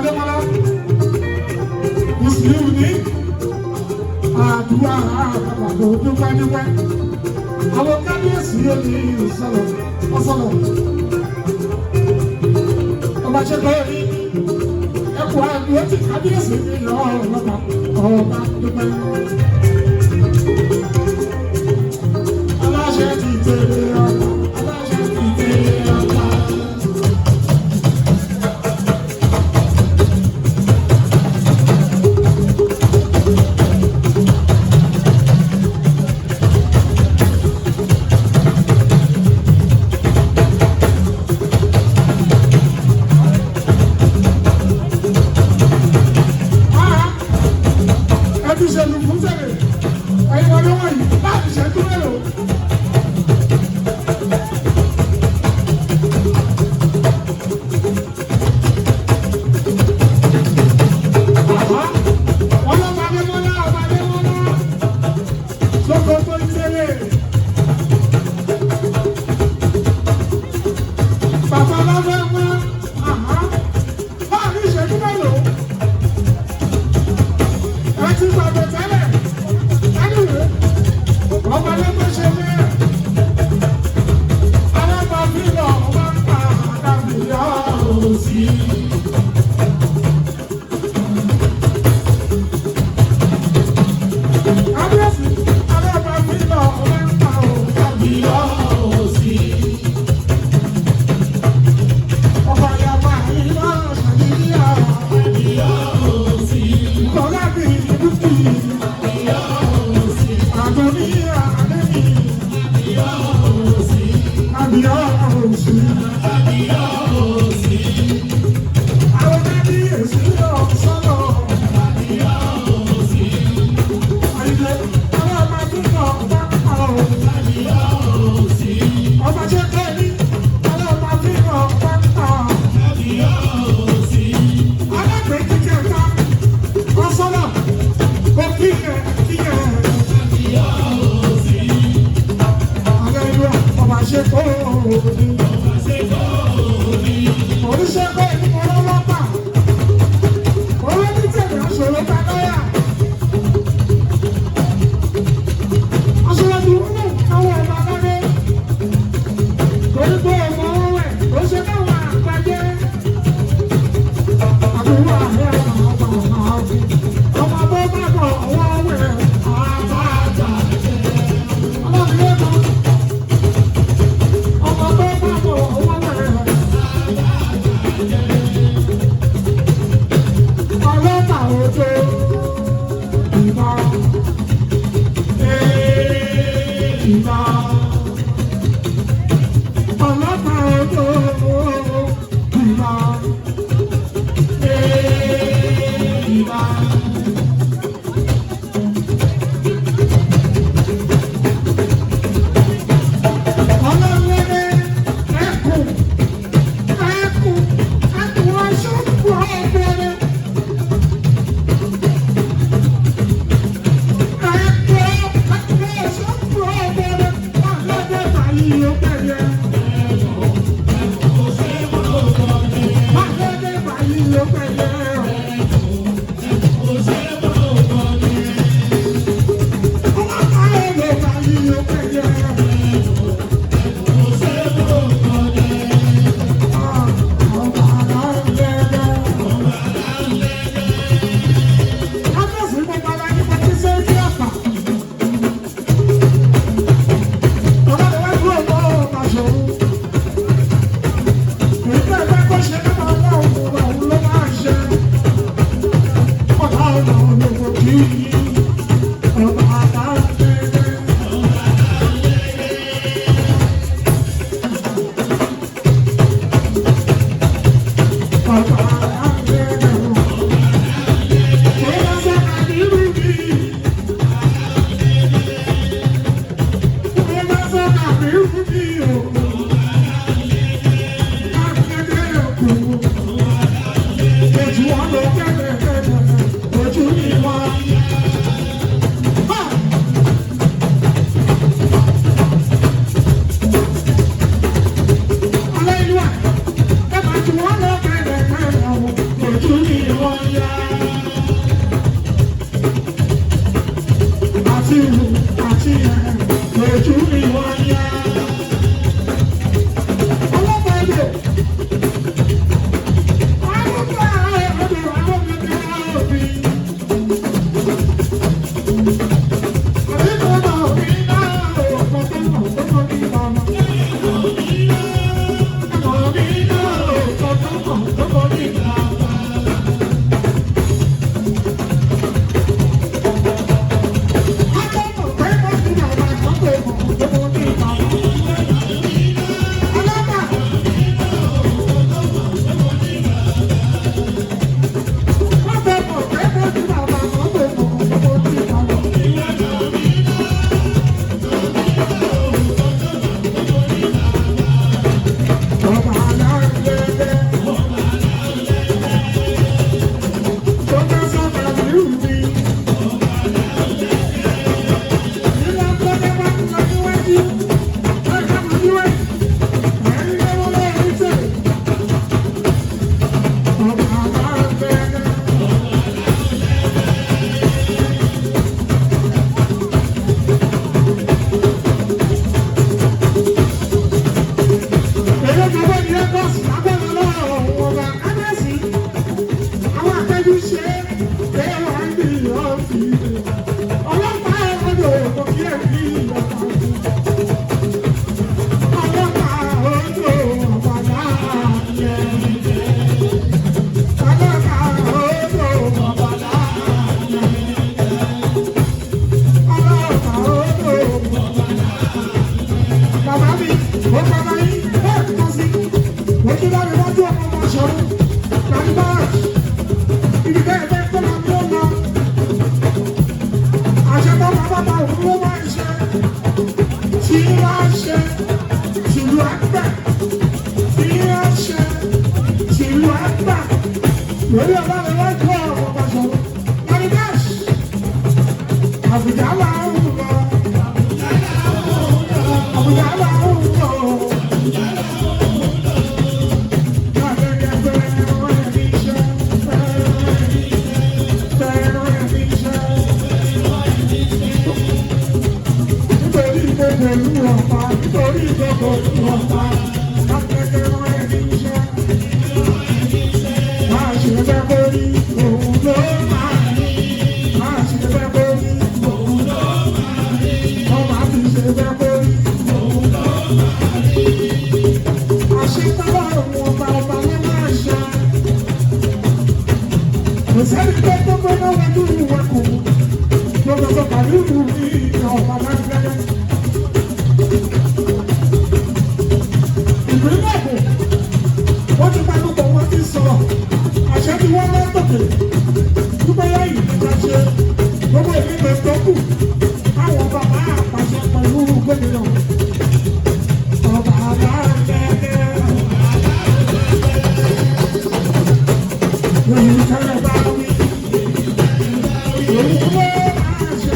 Adémọ́lá Mùsùlùmí ní àdúrà àgbàdo dúpẹ́dúpẹ́ àwọn kábíyèsí yóò ní ìsọ̀rọ̀ ọ̀sọ̀rọ̀ ọba ṣe kọ́ rí ẹ̀kọ́ àdúrà tí kábíyèsí ní lọ́wọ́ ọba dúpẹ́ aláṣẹ ti tẹ̀lé ọba aláṣẹ ti tẹ̀lé ọba. lórí ọba rẹ̀ wọ́n kọ́ ọ̀rọ̀ pàṣọ. Mani Dash, Àbújá máa ń lọ. Àbújá máa ń lọ. Nítorí ìgbẹ́kọ̀ ìwọ̀nba, akẹ́kẹ́ wọn ẹni iṣẹ́. Máa ṣe bẹ́ẹ̀ kó rí òun ló máa rí. Máa ṣe bẹ́ẹ̀ kó rí òun ló máa rí. Wọ́n máa fi ṣe bẹ́ẹ̀ kó rí òun ló máa rí. Àṣetọ́wọ́ òun ọba ọba ló máa ṣe. Kò sẹ́ni tó tó gbọ́dọ̀ wájú ìwé kù. Gbogbo tó pàlú ìlú ní ìyá ọba láti gẹ́gẹ́. Wọ́n ti pàdé pọ̀ wọ́n ti sọ̀rọ̀ àṣẹ tí wọ́n lọ́ tòkè dúpẹ́ láyìí nígbà ṣe gbogbo ìdílé tó kù káwọn bàbá àpàṣẹ pẹ̀lú gómìnà ọba aláàbẹ̀ẹ́dẹ́ lóyún tẹ́lẹ̀ bá wí lóyún tó máa ṣe.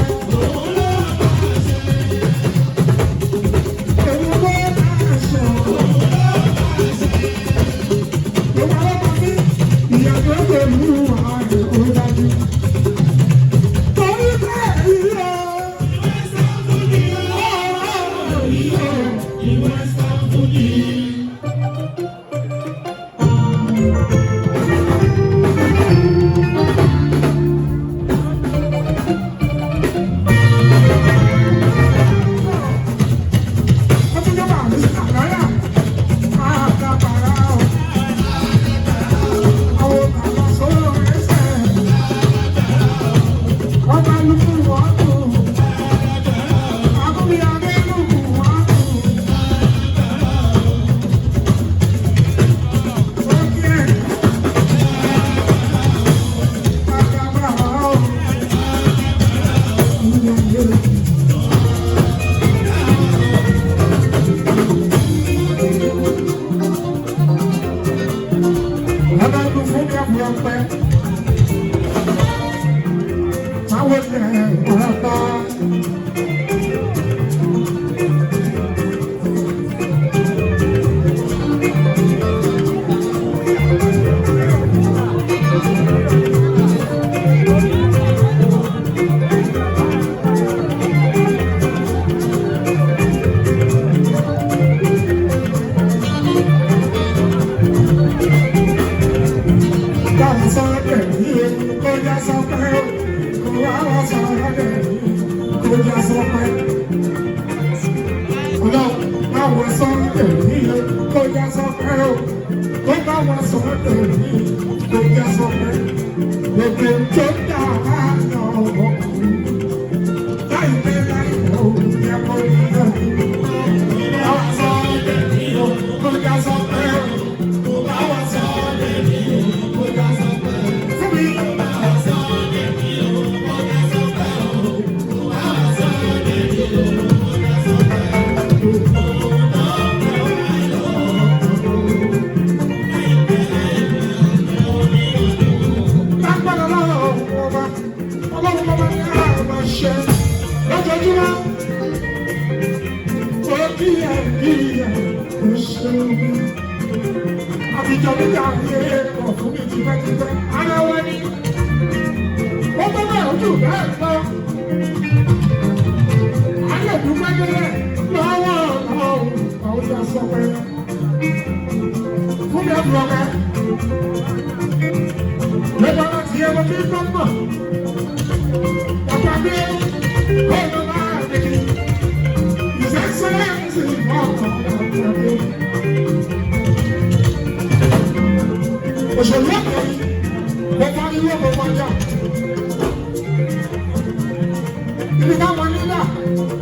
Ibi táwọn nílà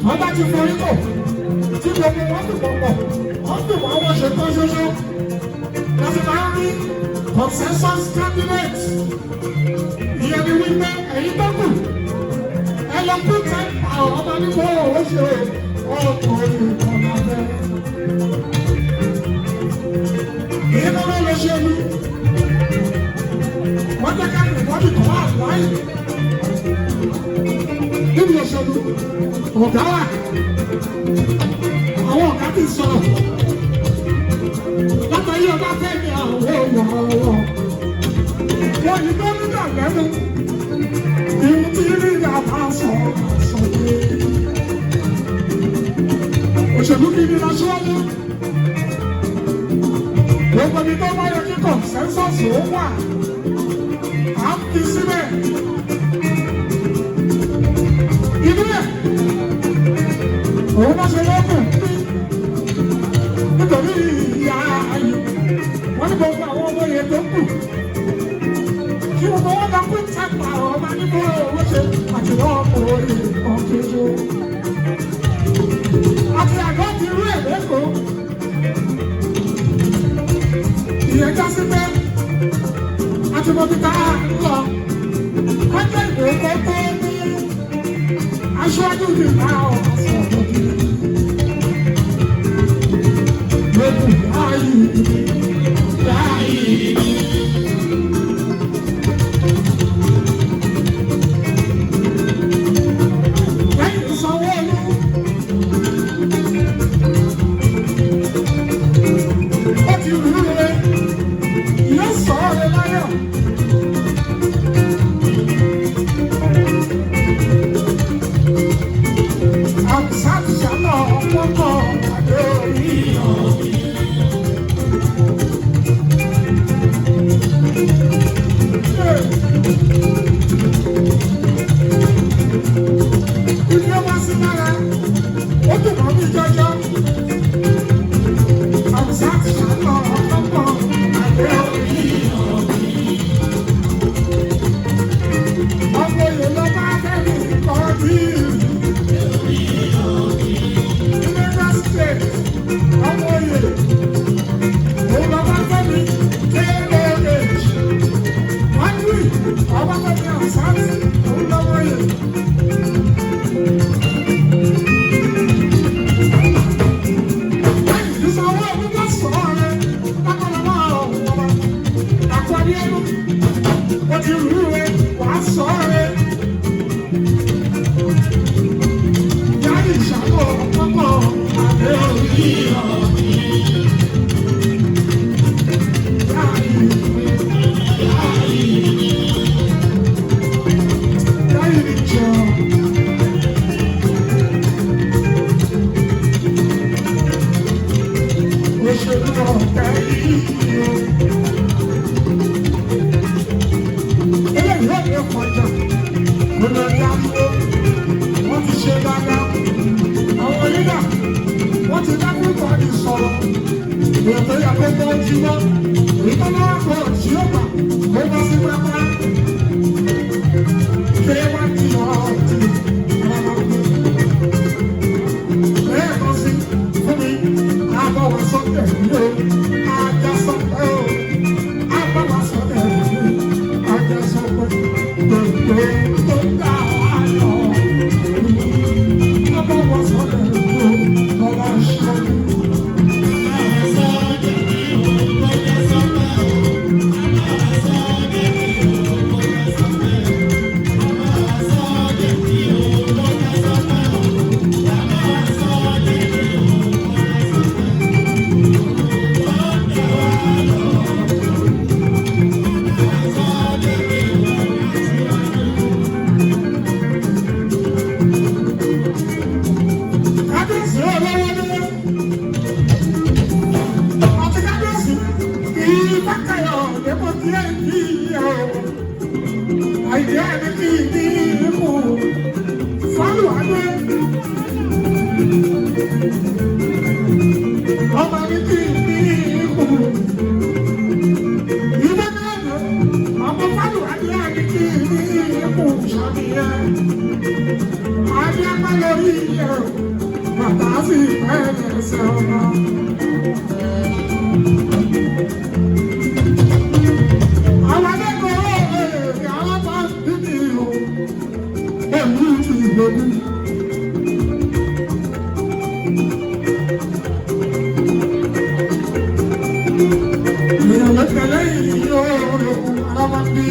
wọ́n bá ti forí kò tí gbogbo wọn fi pọ̀pọ̀ wọ́n fi wọ́n wọ́n ṣe tán ṣoṣo láti máa ń rí consensus candidate. Ìyẹn ni wípé èyí tó kù ẹ lọ pín tẹ́ àwọn ọmọ nígbà owó ṣe ọkùnrin ìkànnà bẹ́ẹ̀. Ìyẹn náà lọ ṣe mí. ànábì kan wà láyé níbi òṣèlú ọ̀gá wà àwọn ọ̀gá ti sọ̀rọ̀ látàrí ọba fẹ́ ní àwọn èèyàn ọ̀rọ̀ wọn ní gómìnà lẹ́nu ìlú tí rí ìyàbá sọ̀rọ̀ òṣèlú kìíní lọ síwájú gbogbo ní tó wáyé kí kọ̀ǹsẹ́nsọ̀sì ó wà á ń fi sílẹ̀ inú ẹ̀ òun bá ṣe lọ́kùn nítorí ìyá ayé wọ́n ní gbogbo àwọn ọmọ yẹn tó kù kí gbogbo wọn lọ pín tàpá ọba nígbà owó ṣe àti wọ́n kò rí ọ̀kẹ́jọ àti àgọ́ ti rú ẹ̀ lẹ́kọ̀ọ́ ìyẹn já sí pé àti mo ti ta lọ kọjá ìwé kókó ní aṣáájú mi máa ọ̀rọ̀ sọ̀rọ̀ kiri lókùn láàyè lẹ́yìn Sanwó-Olú ó ti rú rẹ̀ yóò sọ̀rọ̀ rẹ̀ láyọ̀. Àbùsàtìṣàlọ̀ ọ̀pọ̀pọ̀ àdé orí ọ̀gbìn. Ibi ó wá sí lára, ó dùn mọ́ mi jọjọ. Àbùsàtìṣàlọ̀ ọ̀pọ̀pọ̀ àdé orí ọ̀gbìn. Ọmọ yìí ló bá fẹ́ mi kọ́ bí ọmọ yìí òun lọ bá fẹ́ mi KOH wọ́n ní ọba fẹ́ mi àṣàtì òun lọ́wọ́ yìí. Lẹ́yìn tí Sanwó-Olú bá sọ̀rọ̀ rẹ̀ lápapọ̀ ọ̀hún ọba àkọ́bí ẹnu ó ti rú rẹ̀ wàá sọ̀rọ̀ rẹ̀. Yáyì ìṣàkó ọ̀pọ̀pọ̀ àdé orí ọ̀gbìn. Yáyì ìjọ. Òṣèlú ọ̀tẹ̀ yìí. Eléyìí ó lè kọjá. Gbogbo ẹ̀dá ló wọ́n ti ṣe dáadáa. Àwọn onígbà wọ́n ti dá púpọ̀ ní sọ̀rọ̀. Ètò ìyàpẹ́ tó ń jiná. Ìtọ́lá àpò tí ó gbà kó bá sí pápá. Ṣé wá di ọ̀tí? Lẹ́ẹ̀kan sí fún mi, àbọ̀wọ̀ sọ́tẹ̀ ní o, ajá sọ́tẹ̀ o, àbọ̀wọ̀ sọ́tẹ̀ ní o, ajá sọ́tẹ̀ gbogbo tó dá wà lọ. Àbọ̀wọ̀ sọ́tẹ̀ ní o, ọba ṣọ́tẹ̀. Kábíyèsí olówó ní ọtí kábíyèsí ìbákayọ̀ lẹ́kọ̀ọ́ tí ẹ̀ ń bí ẹ̀ àìdí ẹni kí ní ikú fálùwádé ọmọ ní kí ní ikú ìbákayọ̀ ọmọ fálùwádé ẹni kí ní ikú ṣàbíyẹ àbí apá lórí ẹ̀ bàtà sí ẹ̀ẹ́dẹ̀ẹ́sẹ̀ ọmọ. Àwọn akẹ́kọ̀ọ́ èrè alábà dídì o, èmi ti gbòdì. Ìyàwó tẹ̀lé yìí yóò lòkùn alábà bí.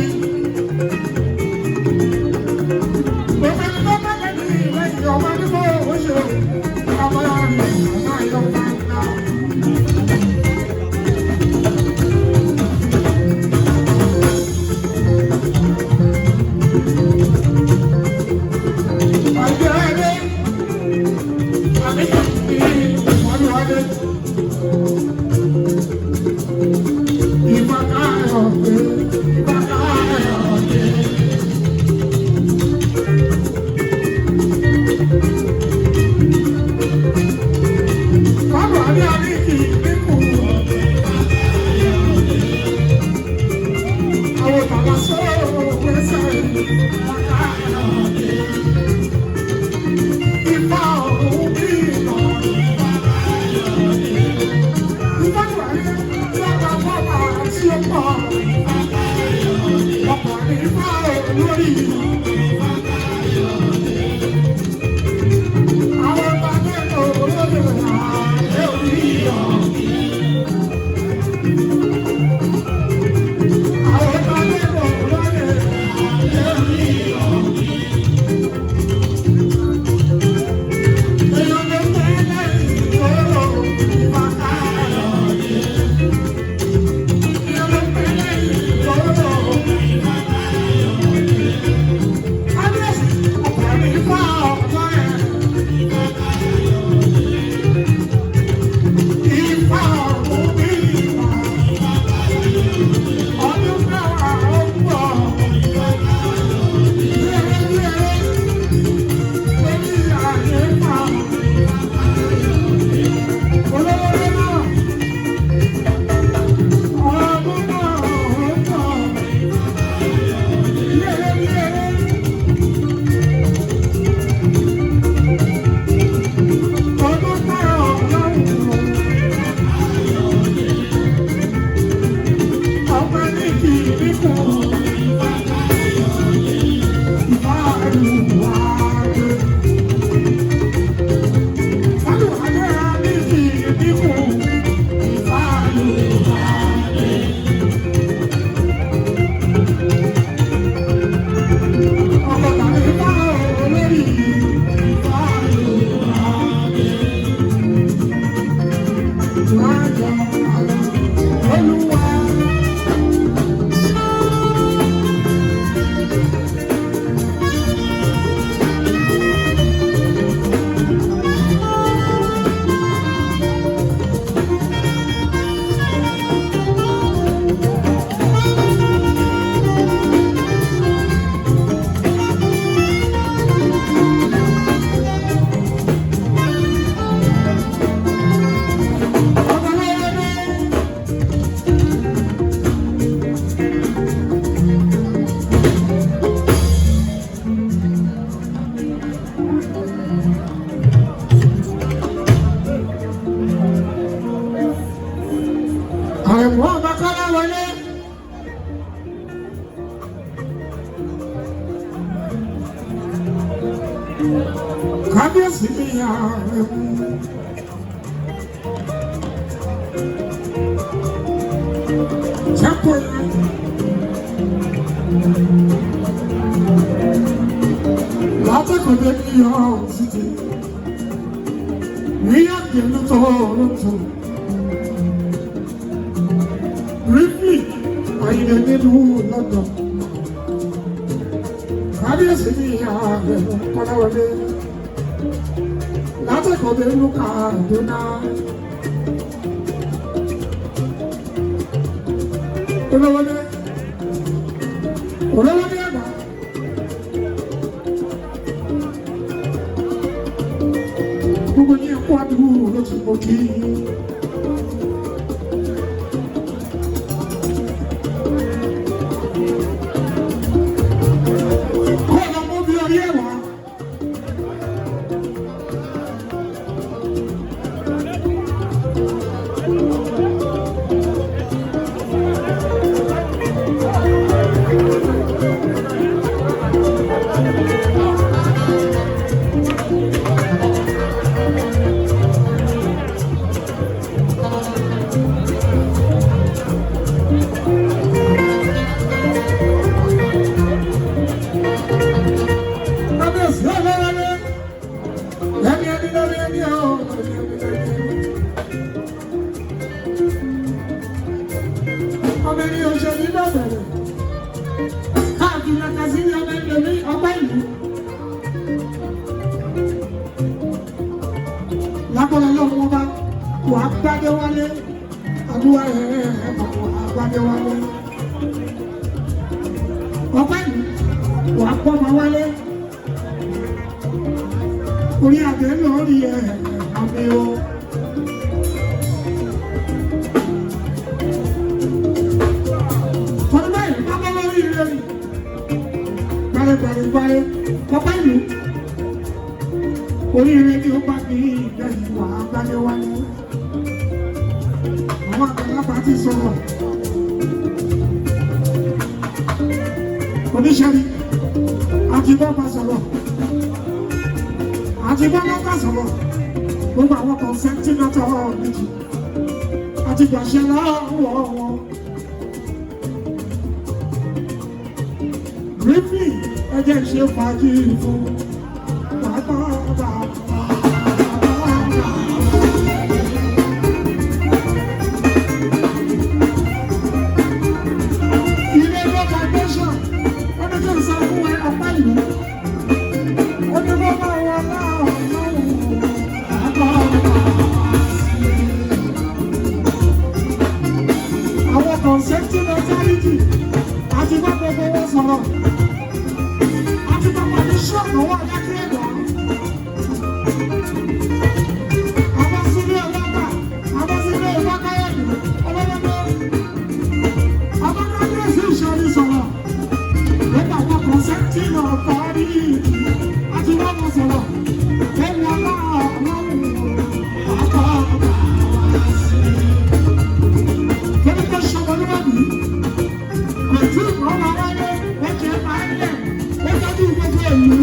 Kábíyèsí ni ààrẹ mú. Jápọ̀ yẹn. Látẹ̀kọ̀dé ní ọ̀hún títí. Ní àgbẹ̀lú tó lóto. Briefly, àyìnbó nínú London. Kábíyèsí ni ààrẹ mú Kọ́láwọlé. Látẹ̀kọ̀dé ló ka àdúná. Kọ́láwọlé. Kọ́láwọlé àgbà. Gbogbo ní ẹ̀kọ́ àdúgbò ló ti mọ kí. Kọ́ ọ̀nà mọ́ bí orí ẹ̀wà. Lágbára lọ́wọ́ bá wà gbádé wálé, àdúrà gbádé wálé. Ọpẹ́ yìí wà pọ́nmọ wálé, orí àgbẹ̀ lórí àmì o. Tọ́lú báyìí, bábá lórí rẹ̀ gbàrẹ́gbàrẹ́ ọpẹ́ ìlú oríire ni ó bá ní ìgbẹ́yìn wà gbáyé wáyé àwọn àgbàlagbà ti sọ̀rọ̀ oníṣẹ́rí àti bọ́ọ̀bà sọ̀rọ̀ àti bọ́ọ̀bà sọ̀rọ̀ gbogbo àwọn kọ̀ǹsẹ́ntì náà tọrọ méjì àti gbàṣẹ lọ́wọ́ wọn. Rífì ẹjẹ́ ṣe fàájì fún bàbá. Ilé ẹgbẹ́ foundation wọ́n ní kí n sọ fún ẹ ọpẹ́ ìlú. Ó ní bọ́ bá wọn láàrín àwọn conception authority àti bá gbogbo wọn sọ̀rọ̀. Ṣọ́ọ̀nù wà láti ẹ̀dá. Abásílẹ̀ ọlọ́pàá, Abásílẹ̀ ìwákáyọ̀dù, ọlọ́lọ́dọ́. Abákáyọ̀sí ìṣòrí sọ̀rọ̀. Nígbà wọn kò sẹ́ńtì náà kọ́ rí àti wọ́n mọ̀ sọ̀rọ̀. Ẹ̀wọ̀n aláàlọ́wọ̀ àpá sí. Kẹ́lẹ́ tó ṣọmọ níwájú. Kò tí ì kọ́ wa wáyé, wọ́n jẹ́ máa ń lẹ̀. Ó dájú gbogbo ìlú.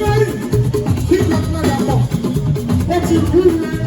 lẹ́yìn tí gbogbo ẹ̀ pọ̀ ó ti kú lẹ́yìn.